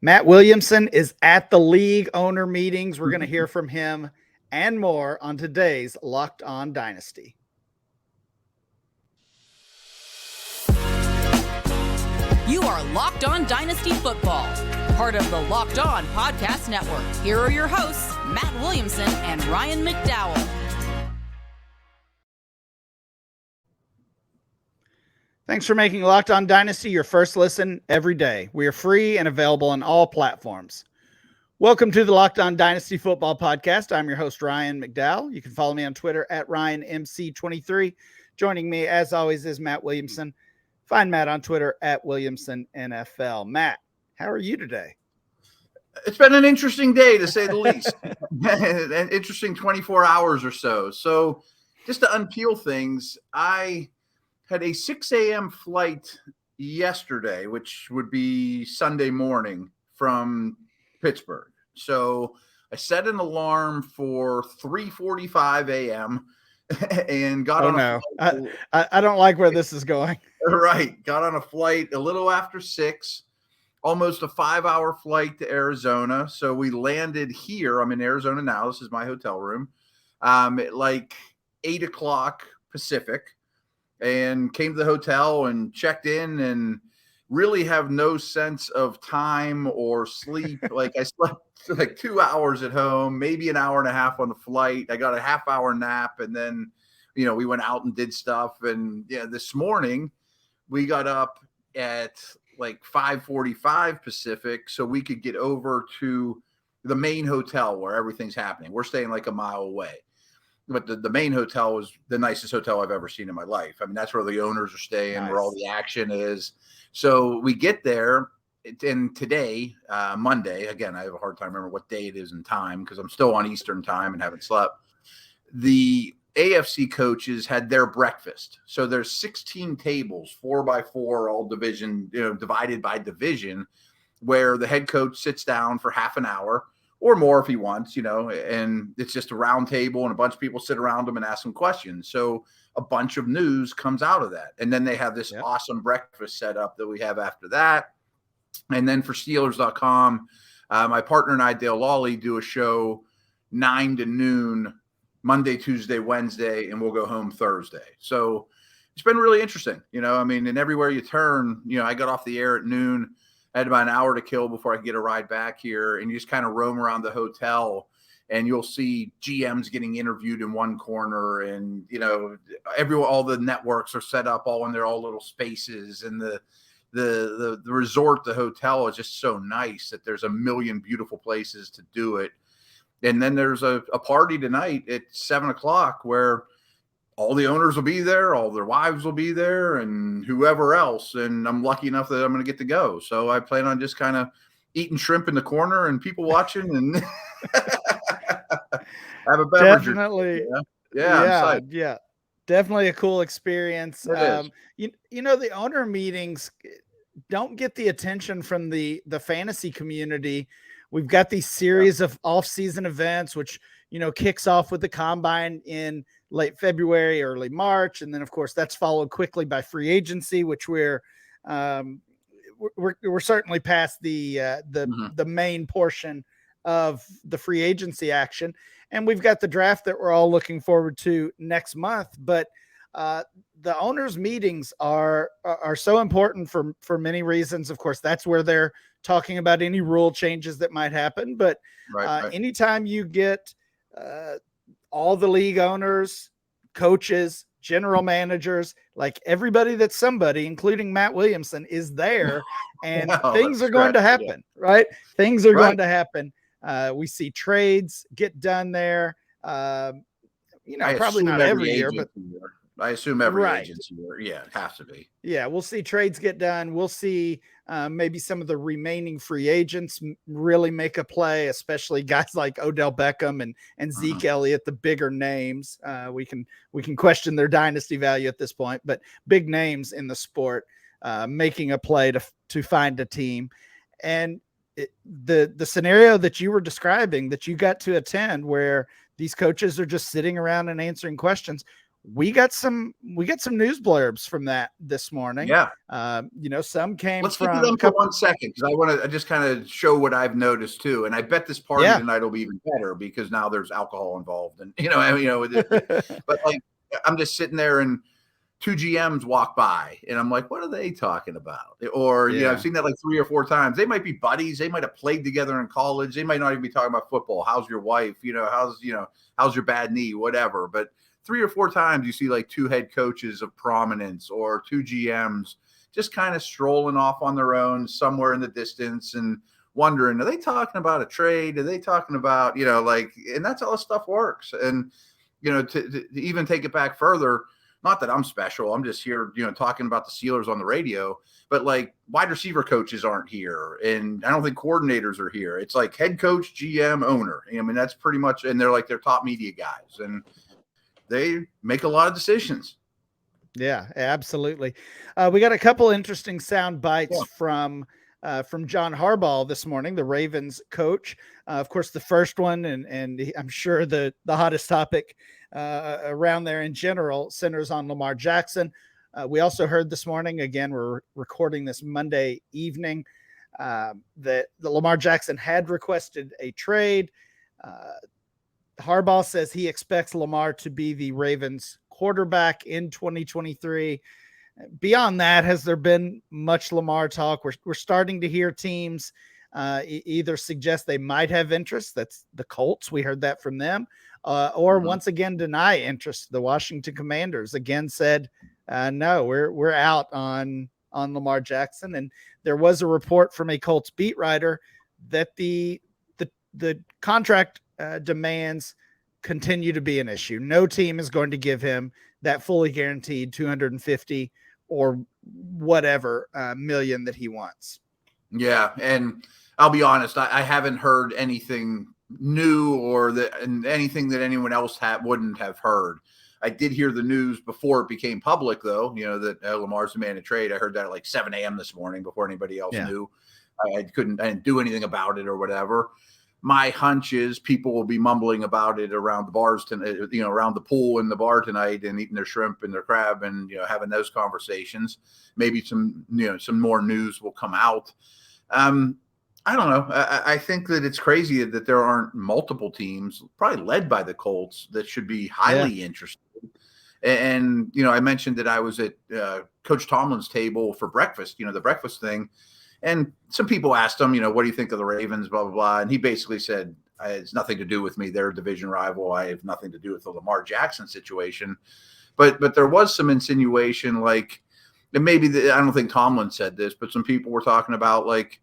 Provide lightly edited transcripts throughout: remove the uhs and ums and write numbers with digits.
Matt Williamson is at the league owner meetings. We're going to hear from him and more on today's Locked On Dynasty. You are Locked On Dynasty Football, part of the Locked On Podcast Network. Here are your hosts, Matt Williamson and Ryan McDowell. Thanks for making Locked On Dynasty your first listen every day. We are free and available on all platforms. Welcome to the Locked On Dynasty Football Podcast. I'm your host, Ryan McDowell. You can follow me on Twitter at RyanMC23. Joining me, as always, is Matt Williamson. Find Matt on Twitter at WilliamsonNFL. Matt, how are you today? It's been an interesting day, to say the least. An interesting 24 hours or so. So just to unpeel things, I had a 6 a.m. flight yesterday, which would be Sunday morning from Pittsburgh. So I set an alarm for 3:45 a.m. and got on a flight. I don't like where this is going. Right. Got on a flight a little after 6, almost a 5-hour flight to Arizona. So we landed here. I'm in Arizona now. This is my hotel room. At like 8 o'clock Pacific, and came to the hotel and checked in and really have no sense of time or sleep. Like I slept like 2 hours at home, maybe an hour and a half on the flight. I got a half-hour nap, and then, we went out and did stuff. And this morning we got up at like 5:45 Pacific so we could get over to the main hotel where everything's happening. We're staying like a mile away. But the main hotel was the nicest hotel I've ever seen in my life. I mean, that's where the owners are staying, nice, where all the action is. So we get there, and today, Monday, again, I have a hard time remembering what day it is in time because I'm still on Eastern time and haven't slept. The AFC coaches had their breakfast. So there's 16 tables, 4x4, all division, divided by division, where the head coach sits down for half an hour or more if he wants, and it's just a round table and a bunch of people sit around him and ask him questions. So a bunch of news comes out of that. And then they have this awesome breakfast set up that we have after that. And then for Steelers.com, my partner and I, Dale Lawley, do a show 9 to noon, Monday, Tuesday, Wednesday, and we'll go home Thursday. So it's been really interesting, and everywhere you turn, I got off the air at noon. I had about an hour to kill before I could get a ride back here, and you just kind of roam around the hotel, and you'll see GMs getting interviewed in one corner, and all the networks are set up all in their all little spaces, and the resort, the hotel is just so nice that there's a million beautiful places to do it. And then there's a party tonight at 7 o'clock where all the owners will be there, all their wives will be there, and whoever else. And I'm lucky enough that I'm going to get to go. So I plan on just kind of eating shrimp in the corner and people watching and have a beverage. Definitely. Yeah. Definitely a cool experience. It is. The owner meetings don't get the attention from the fantasy community. We've got these series of off-season events, which, kicks off with the combine in late February, early March. And then, of course, that's followed quickly by free agency, which we're certainly past the main portion of the free agency action. And we've got the draft that we're all looking forward to next month. But the owners' meetings are so important for many reasons. Of course, that's where they're talking about any rule changes that might happen. But anytime you get all the league owners, coaches, general managers, like everybody that's somebody, including Matt Williamson, is there, and things are going to happen, right? Things are going to happen. We see trades get done there. Probably not every year, but I assume every agency year. Yeah, it has to be. Yeah, we'll see trades get done. We'll see maybe some of the remaining free agents really make a play, especially guys like Odell Beckham and Zeke Elliott, the bigger names. We can question their dynasty value at this point, but big names in the sport making a play to find a team. And the scenario that you were describing that you got to attend, where these coaches are just sitting around and answering questions, we got some news blurbs from that this morning. Yeah. Some came Let's from get to them for 1 second, because I want to just kind of show what I've noticed too. And I bet this party tonight will be even better because now there's alcohol involved. And but like I'm just sitting there and two GMs walk by and I'm like, what are they talking about? Or I've seen that like 3 or 4 times. They might be buddies. They might have played together in college. They might not even be talking about football. How's your wife? How's your bad knee? Whatever. But 3 or 4 times you see like 2 head coaches of prominence or 2 GMs just kind of strolling off on their own somewhere in the distance and wondering, are they talking about a trade? Are they talking about, and that's how this stuff works. And, to even take it back further, not that I'm special. I'm just here, talking about the Steelers on the radio, but like wide receiver coaches aren't here. And I don't think coordinators are here. It's like head coach, GM, owner. I mean, that's pretty much, and they're like their top media guys. And they make a lot of decisions. Yeah, absolutely. We got a couple interesting sound bites from John Harbaugh this morning, the Ravens coach. Of course, the first one, and I'm sure the hottest topic around there in general centers on Lamar Jackson. We also heard this morning, again, we're recording this Monday evening, that Lamar Jackson had requested a trade. Harbaugh says he expects Lamar to be the Ravens quarterback in 2023. Beyond that, has there been much Lamar talk? We're starting to hear teams either suggest they might have interest. That's the Colts. We heard that from them. Or once again, deny interest. The Washington Commanders again said, no, we're out on Lamar Jackson. And there was a report from a Colts beat writer that the contract demands continue to be an issue. No team is going to give him that fully guaranteed 250 or whatever million that he wants. Yeah. And I'll be honest, I haven't heard anything new and anything that anyone else wouldn't have heard. I did hear the news before it became public, though, that Lamar's the man to trade. I heard that at like 7 a.m. this morning before anybody else knew. I didn't do anything about it or whatever. My hunch is people will be mumbling about it around the bars tonight, around the pool in the bar tonight, and eating their shrimp and their crab and, having those conversations. Maybe some more news will come out. I don't know. I think that it's crazy that there aren't multiple teams, probably led by the Colts, that should be highly interested. And, I mentioned that I was at Coach Tomlin's table for breakfast, the breakfast thing. And some people asked him, what do you think of the Ravens, blah, blah, blah. And he basically said, it's nothing to do with me. They're a division rival. I have nothing to do with the Lamar Jackson situation. But there was some insinuation, like, and maybe I don't think Tomlin said this, but some people were talking about, like,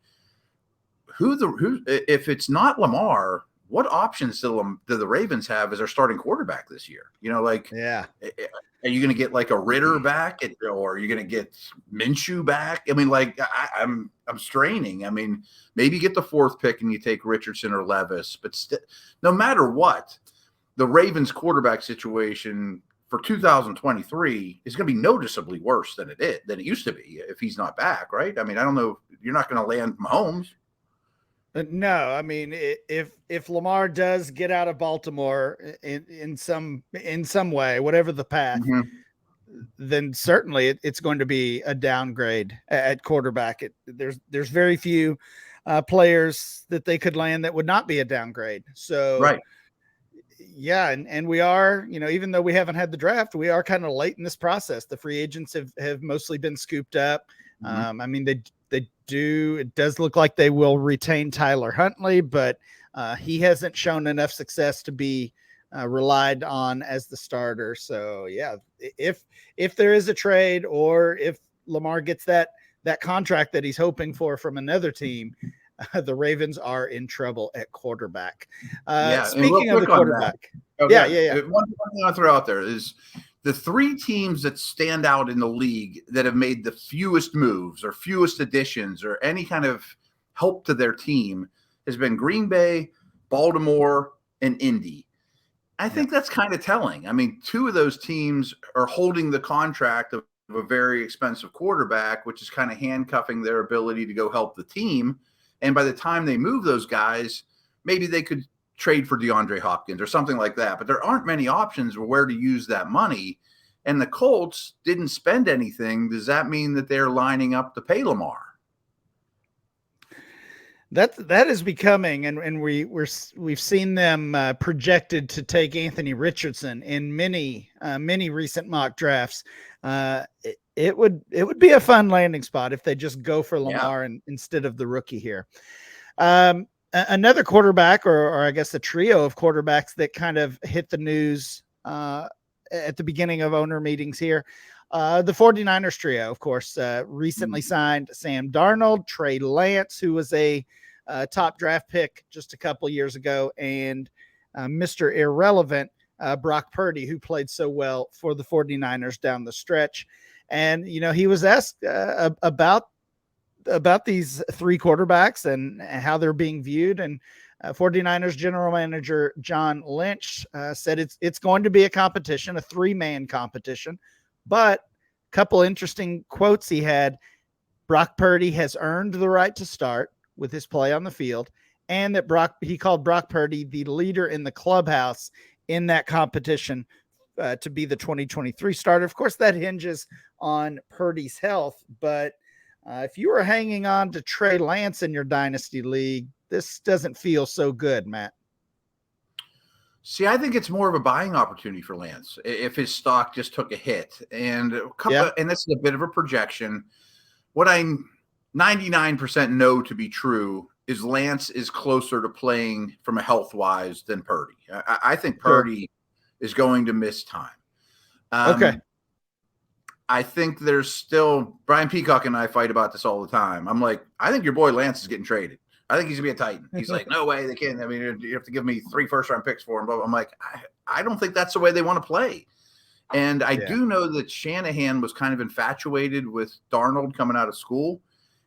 who if it's not Lamar, what options do the Ravens have as their starting quarterback this year? Are you going to get like a Ritter back, or are you going to get Minshew back? I mean, like I'm straining. I mean, maybe get the 4th pick and you take Richardson or Levis, but no matter what, the Ravens quarterback situation for 2023 is going to be noticeably worse than it used to be if he's not back, right? I mean, I don't know. You're not going to land Mahomes. No, I mean, if Lamar does get out of Baltimore in some way, whatever the path, then certainly it's going to be a downgrade at quarterback. There's very few players that they could land that would not be a downgrade. So, right. Yeah, and we are, even though we haven't had the draft, we are kind of late in this process. The free agents have mostly been scooped up. I mean, it does look like they will retain Tyler Huntley, but he hasn't shown enough success to be relied on as the starter. So yeah, if there is a trade, or if Lamar gets that contract that he's hoping for from another team, the Ravens are in trouble at quarterback. Speaking of the quarterback. Okay. One thing I'll throw out there is the 3 teams that stand out in the league that have made the fewest moves or fewest additions or any kind of help to their team has been Green Bay, Baltimore, and Indy. I think that's kind of telling. I mean, 2 of those teams are holding the contract of a very expensive quarterback, which is kind of handcuffing their ability to go help the team. And by the time they move those guys, maybe they could trade for DeAndre Hopkins or something like that. But there aren't many options where to use that money. and the Colts didn't spend anything, does that mean that they're lining up to pay Lamar? That is becoming, and we've seen them projected to take Anthony Richardson in many recent mock drafts. It would be a fun landing spot if they just go for Lamar instead of the rookie here. Another quarterback, or I guess a trio of quarterbacks that kind of hit the news at the beginning of owner meetings here. The 49ers trio, of course, recently signed Sam Darnold, Trey Lance, who was a top draft pick just a couple years ago, and Mr. Irrelevant, Brock Purdy, who played so well for the 49ers down the stretch. And, he was asked about these three quarterbacks and how they're being viewed. And 49ers general manager John Lynch said it's going to be a competition, a three-man competition. But a couple interesting quotes he had: Brock Purdy has earned the right to start with his play on the field, and that he called Brock Purdy the leader in the clubhouse in that competition to be the 2023 starter. Of course, that hinges on Purdy's health, but if you were hanging on to Trey Lance in your dynasty league, this doesn't feel so good, Matt. See, I think it's more of a buying opportunity for Lance if his stock just took a hit. And and this is a bit of a projection. What I 99% know to be true is Lance is closer to playing from a health-wise than Purdy. I think Purdy is going to miss time. Okay. I think there's still – Brian Peacock and I fight about this all the time. I'm like, I think your boy Lance is getting traded. I think he's going to be a Titan. He's like, no way, they can't. I mean, you have to give me 3 first-round picks for him. But I'm like, I don't think that's the way they want to play. And I do know that Shanahan was kind of infatuated with Darnold coming out of school.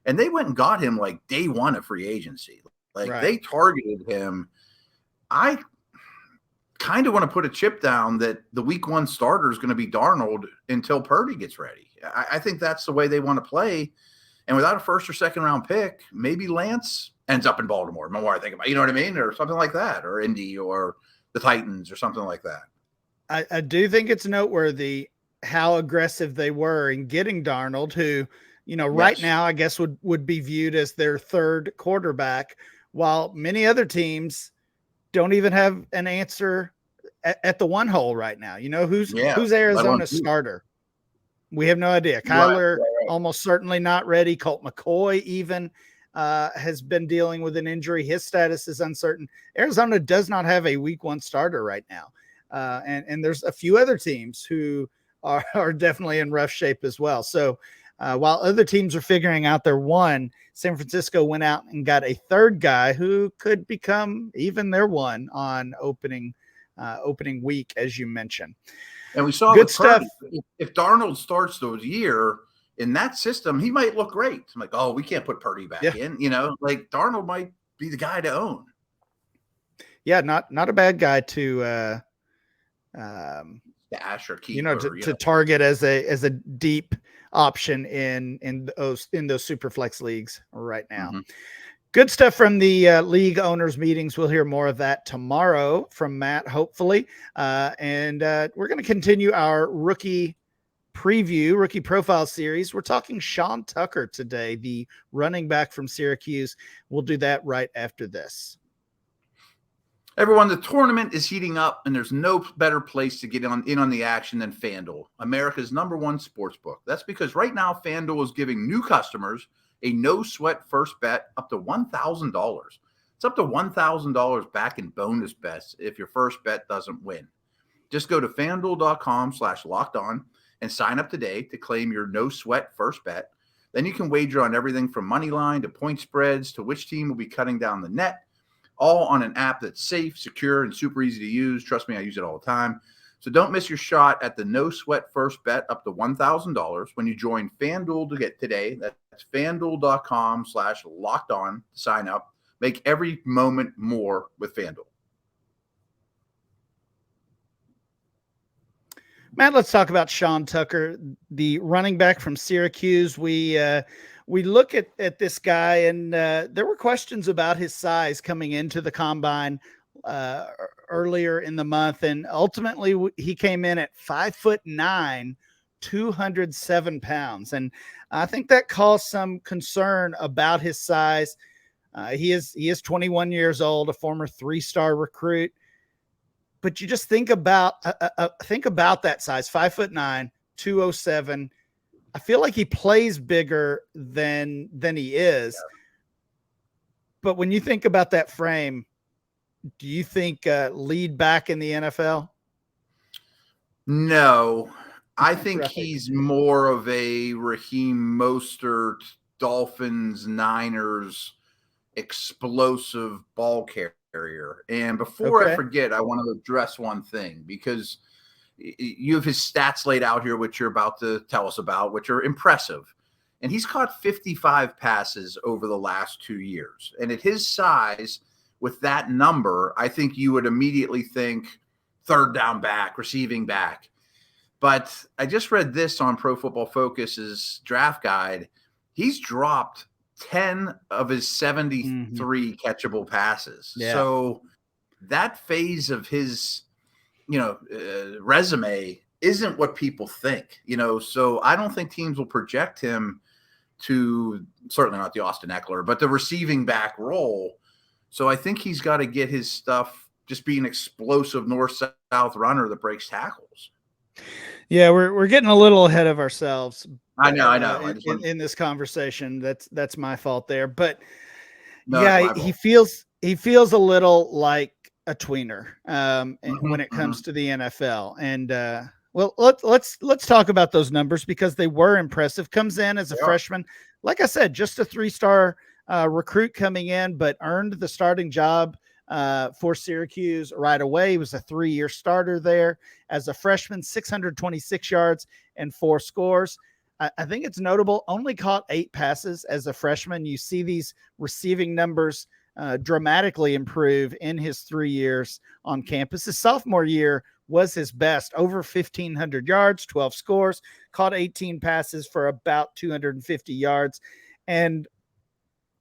And they went and got him like day one of free agency. They targeted him. I kind of want to put a chip down that the week 1 starter is going to be Darnold until Purdy gets ready. I think that's the way they want to play. And without a first or second round pick, maybe Lance ends up in Baltimore. The more I think about it, you know what I mean? Or something like that, or Indy or the Titans or something like that. I do think it's noteworthy how aggressive they were in getting Darnold, who, right now, I guess would be viewed as their third quarterback, while many other teams don't even have an answer at the one hole right now. Who's Arizona's starter? We have no idea. Kyler almost certainly not ready. Colt McCoy even has been dealing with an injury. His status is uncertain. Arizona does not have a week 1 starter right now. And there's a few other teams who are definitely in rough shape as well. So, while other teams are figuring out their one, San Francisco went out and got a third guy who could become even their one on opening week, as you mentioned. And we saw good stuff. If Darnold starts the year in that system, he might look great. I'm like, oh, we can't put Purdy back in. Like Darnold might be the guy to own. Yeah, not a bad guy to stash or keep, to target as a deep option in those super flex leagues right now. Mm-hmm. Good stuff from the league owners meetings. We'll hear more of that tomorrow from Matt, hopefully. And we're going to continue our rookie profile series. We're talking Sean Tucker today, the running back from Syracuse. We'll do that right after this. Everyone, the tournament is heating up, and there's no better place to get in on the action than FanDuel, America's #1 sports book. That's because right now FanDuel is giving new customers a no-sweat first bet up to $1,000. It's up to $1,000 back in bonus bets if your first bet doesn't win. Just go to FanDuel.com/lockedon and sign up today to claim your no-sweat first bet. Then you can wager on everything from money line to point spreads to which team will be cutting down the net, all on an app that's safe, secure, and super easy to use. Trust me, I use it all the time. So don't miss your shot at the no-sweat first bet up to $1,000 when you join FanDuel to get today. That's FanDuel.com/lockedon to sign up. Make every moment more with FanDuel. Matt, let's talk about Sean Tucker, the running back from Syracuse. We look at this guy, and there were questions about his size coming into the combine earlier in the month, and ultimately he came in at 5'9", 207 pounds. And I think that caused some concern about his size. He is 21 years old, a former 3-star recruit. But you just think about that size, 5'9", 207. I feel like he plays bigger than he is. Yeah. But when you think about that frame, do you think lead back in the NFL? No, I think he's more of a Raheem Mostert, Dolphins, Niners, explosive ball carrier. And before I forget, I want to address one thing, because you have his stats laid out here, which you're about to tell us about, which are impressive. And he's caught 55 passes over the last 2 years. And at his size, with that number, I think you would immediately think third down back, receiving back. But I just read this on Pro Football Focus's draft guide. He's dropped 10 of his 73 catchable passes. Yeah. So that phase of his, resume isn't what people think, so I don't think teams will project him to, certainly not the Austin Eckler, but the receiving back role. So I think he's got to get his stuff, just be an explosive north-south runner that breaks tackles. Yeah, we're getting a little ahead of ourselves. I know. In this conversation, that's my fault there. But he feels a little like a tweener when it comes to the NFL. And let's talk about those numbers, because they were impressive. Comes in as a freshman, like I said, just a 3-star recruit coming in, but earned the starting job for Syracuse right away. He was a 3-year starter there as a freshman, 626 yards and 4 scores. I think it's notable, only caught 8 passes as a freshman. You see these receiving numbers dramatically improve in his 3 years on campus. His sophomore year was his best, over 1,500 yards, 12 scores, caught 18 passes for about 250 yards. And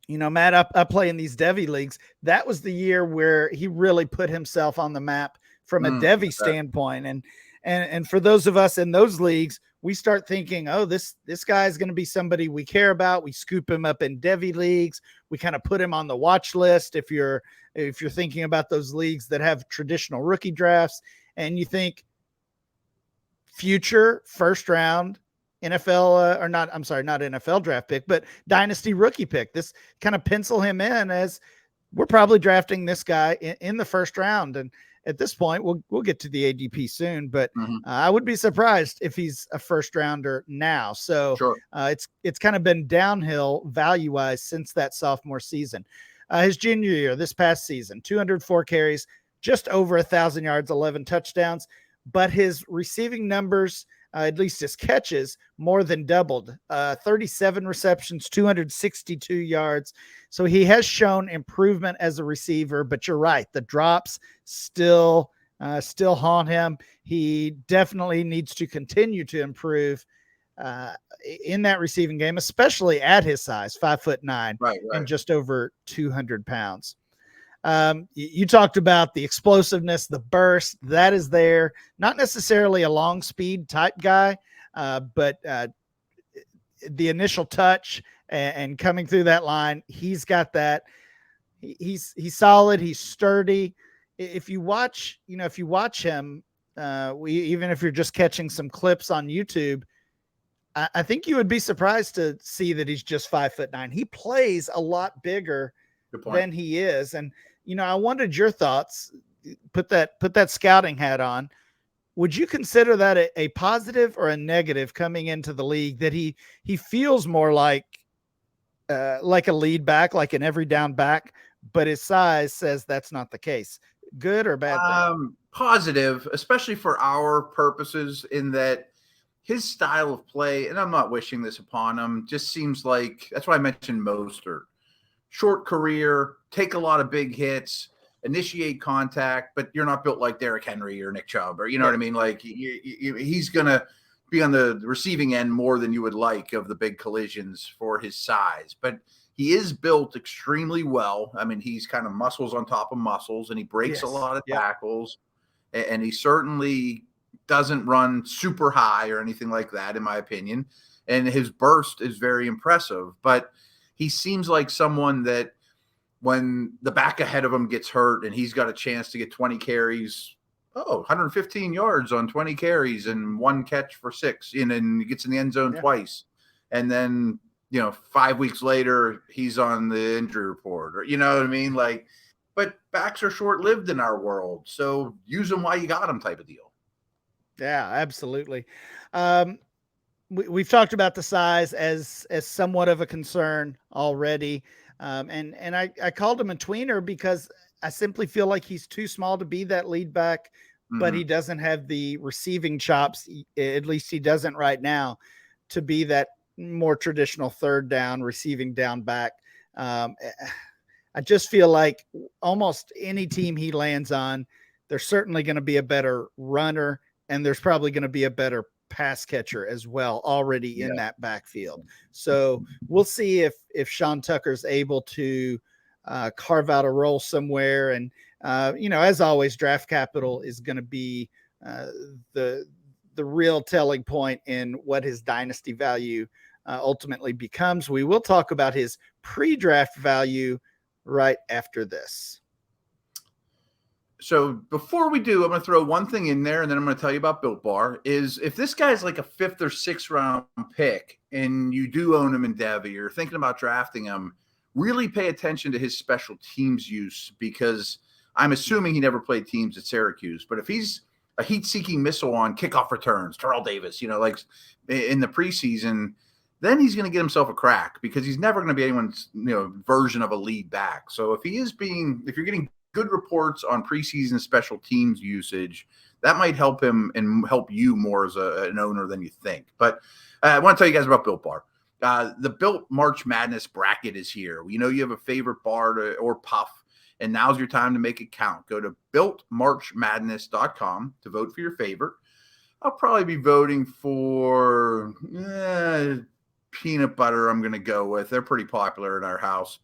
Matt, I play in these Devy leagues. That was the year where he really put himself on the map from a Devy standpoint. And for those of us in those leagues, we start thinking, oh, this guy is going to be somebody we care about. We scoop him up in Devy leagues. We kind of put him on the watch list if you're thinking about those leagues that have traditional rookie drafts, and you think future first round NFL not NFL draft pick, but dynasty rookie pick. This kind of pencil him in as we're probably drafting this guy in the first round. And at this point, we'll get to the ADP soon, but I would be surprised if he's a first rounder now. So sure. It's kind of been downhill value wise since that sophomore season. His junior year, this past season, 204 carries, just over 1,000 yards, 11 touchdowns, but his receiving numbers, at least his catches, more than doubled. 37 receptions, 262 yards. So he has shown improvement as a receiver, but you're right. The drops still haunt him. He definitely needs to continue to improve in that receiving game, especially at his size, 5'9", right. And just over 200 pounds. You talked about the explosiveness, the burst that is there, not necessarily a long speed type guy, but the initial touch and coming through that line, he's got that. He's solid. He's sturdy. If you watch him, even if you're just catching some clips on YouTube, I think you would be surprised to see that he's just 5'9". He plays a lot bigger than he is. And, I wanted your thoughts. Put that scouting hat on. Would you consider that a positive or a negative coming into the league, that he feels more like a lead back, like an every down back, but his size says that's not the case? Good or bad thing? Positive, especially for our purposes, in that his style of play, and I'm not wishing this upon him, just seems like, that's why I mentioned Mostert. Short career, take a lot of big hits, initiate contact, but you're not built like Derrick Henry or Nick Chubb, or what I mean? Like he's going to be on the receiving end more than you would like of the big collisions for his size. But he is built extremely well. I mean, he's kind of muscles on top of muscles, and he breaks a lot of tackles. And he certainly doesn't run super high or anything like that, in my opinion. And his burst is very impressive. But he seems like someone that when the back ahead of him gets hurt and he's got a chance to get 20 carries, 115 yards on 20 carries and 1 catch for 6, and he gets in the end zone twice. And then, 5 weeks later, he's on the injury report, or, you know what I mean? Like, but backs are short-lived in our world. So use them while you got them type of deal. Yeah, absolutely. We've talked about the size as somewhat of a concern already. And I called him a tweener because I simply feel like he's too small to be that lead back, but he doesn't have the receiving chops. At least he doesn't right now, to be that more traditional third down receiving down back. I just feel like almost any team he lands on, there's certainly going to be a better runner, and there's probably going to be a better pass catcher as well already in that backfield. So we'll see if Sean Tucker's able to carve out a role somewhere. And, as always, draft capital is going to be the real telling point in what his dynasty value ultimately becomes. We will talk about his pre-draft value right after this. So before we do, I'm going to throw one thing in there, and then I'm going to tell you about Built Bar. Is if this guy's like a 5th or 6th round pick and you do own him in Devy, you're thinking about drafting him, really pay attention to his special teams use, because I'm assuming he never played teams at Syracuse. But if he's a heat-seeking missile on kickoff returns, Terrell Davis, like in the preseason, then he's going to get himself a crack, because he's never going to be anyone's version of a lead back. So if you're getting good reports on preseason special teams usage, that might help him and help you more as an owner than you think. But I want to tell you guys about Built Bar. The Built March Madness bracket is here. You have a favorite bar or puff, and now's your time to make it count. Go to builtmarchmadness.com to vote for your favorite. I'll probably be voting for peanut butter. I'm going to go with. They're pretty popular in our house.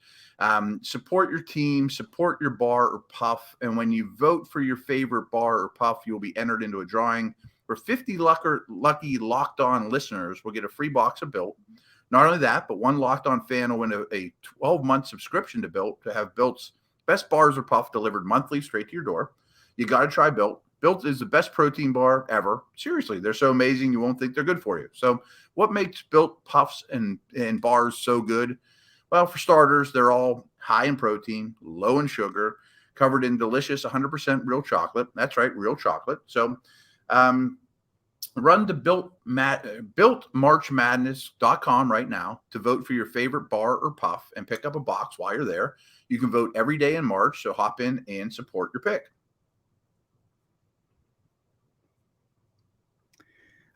Support your team, support your bar or puff. And when you vote for your favorite bar or puff, you'll be entered into a drawing where 50 lucky Locked On listeners will get a free box of Built. Not only that, but one Locked On fan will win a 12-month subscription to Built to have Built's best bars or puff delivered monthly straight to your door. You got to try Built. Built is the best protein bar ever. Seriously, they're so amazing you won't think they're good for you. So what makes Built puffs and bars so good? Well, for starters, they're all high in protein, low in sugar, covered in delicious 100% real chocolate. That's right, real chocolate. So run to builtmarchmadness.com right now to vote for your favorite bar or puff and pick up a box while you're there. You can vote every day in March, so hop in and support your pick.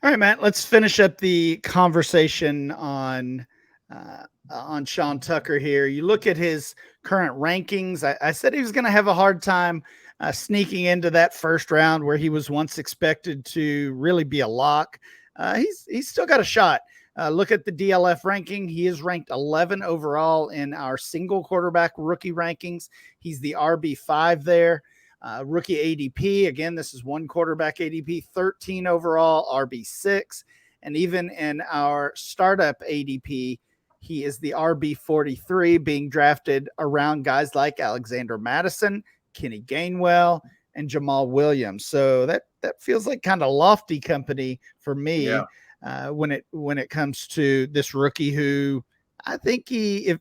All right, Matt, let's finish up the conversation on Sean Tucker here. You look at his current rankings. I said he was going to have a hard time sneaking into that first round where he was once expected to really be a lock. He's still got a shot. Look at the DLF ranking. He is ranked 11 overall in our single quarterback rookie rankings. He's the RB5 there. Rookie ADP, again, this is one quarterback ADP, 13 overall, RB6. And even in our startup ADP, he is the RB43, being drafted around guys like Alexander Madison, Kenny Gainwell, and Jamal Williams. So that feels like kind of lofty company for me when it comes to this rookie, who I think he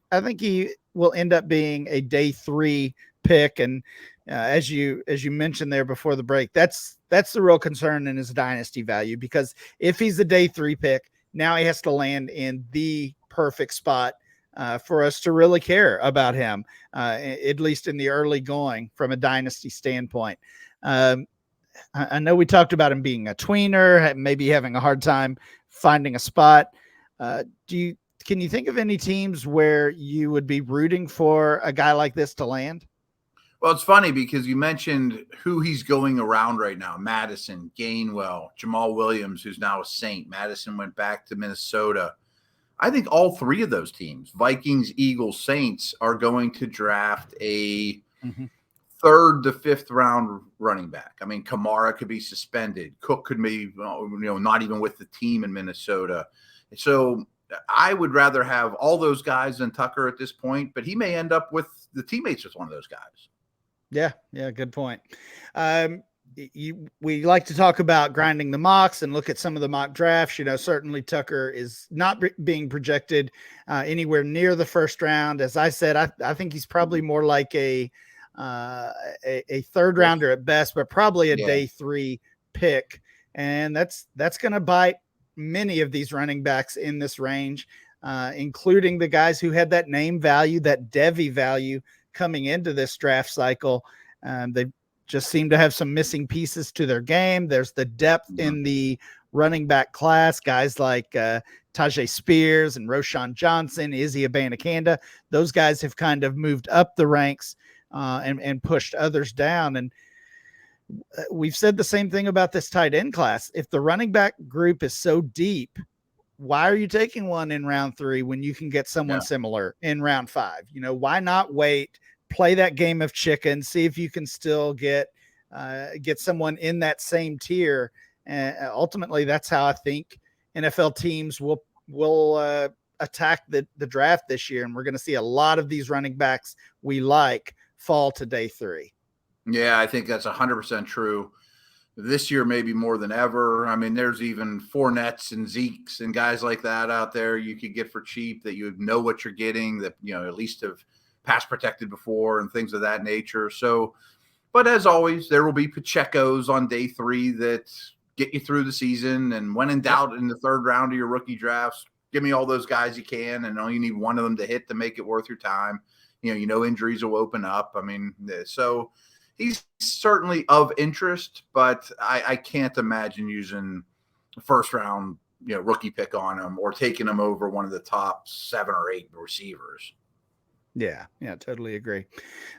will end up being a day 3 pick. And as you mentioned there before the break, that's the real concern in his dynasty value, because if he's a day 3 pick, now he has to land in the perfect spot for us to really care about him, at least in the early going from a dynasty standpoint. I know we talked about him being a tweener, maybe having a hard time finding a spot. Can you think of any teams where you would be rooting for a guy like this to land? Well, it's funny because you mentioned who he's going around right now. Madison, Gainwell, Jamal Williams, who's now a Saint. Madison went back to Minnesota. I think all three of those teams, Vikings, Eagles, Saints, are going to draft a third to fifth round running back. I mean, Kamara could be suspended. Cook could be, not even with the team in Minnesota. So I would rather have all those guys than Tucker at this point, but he may end up with the teammates with one of those guys. Yeah, good point. We like to talk about grinding the mocks and look at some of the mock drafts. Certainly Tucker is not being projected anywhere near the first round. As I said, I think he's probably more like a third rounder at best, but probably a day 3 pick. And that's going to bite many of these running backs in this range, including the guys who had that name value, that Devy value coming into this draft cycle. They just seem to have some missing pieces to their game. There's the depth in the running back class, guys like Tajay Spears and Roshan Johnson, Izzy Abanikanda. Those guys have kind of moved up the ranks and pushed others down. And we've said the same thing about this tight end class. If the running back group is so deep, why are you taking one in round 3 when you can get someone similar in round 5? Why not wait, play that game of chicken, see if you can still get someone in that same tier. And ultimately, that's how I think NFL teams will attack the draft this year. And we're going to see a lot of these running backs we like fall to day 3. Yeah, I think that's 100% true. This year, maybe more than ever. I mean, there's even Fournettes and Zekes and guys like that out there you could get for cheap that you know what you're getting, that, at least have pass protected before and things of that nature. So, but as always, there will be Pacheco's on day 3 that get you through the season. And when in doubt in the third round of your rookie drafts, give me all those guys you can. And you need one of them to hit to make it worth your time. Injuries will open up. I mean, so he's certainly of interest, but I can't imagine using the first round, rookie pick on him or taking him over one of the top 7 or 8 receivers. Yeah, totally agree.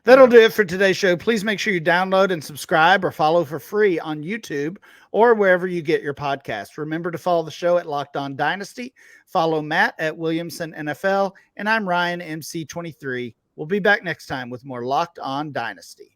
That'll do it for today's show. Please make sure you download and subscribe or follow for free on YouTube or wherever you get your podcast. Remember to follow the show at Locked On Dynasty. Follow Matt at Williamson NFL, and I'm Ryan MC23. We'll be back next time with more Locked On Dynasty.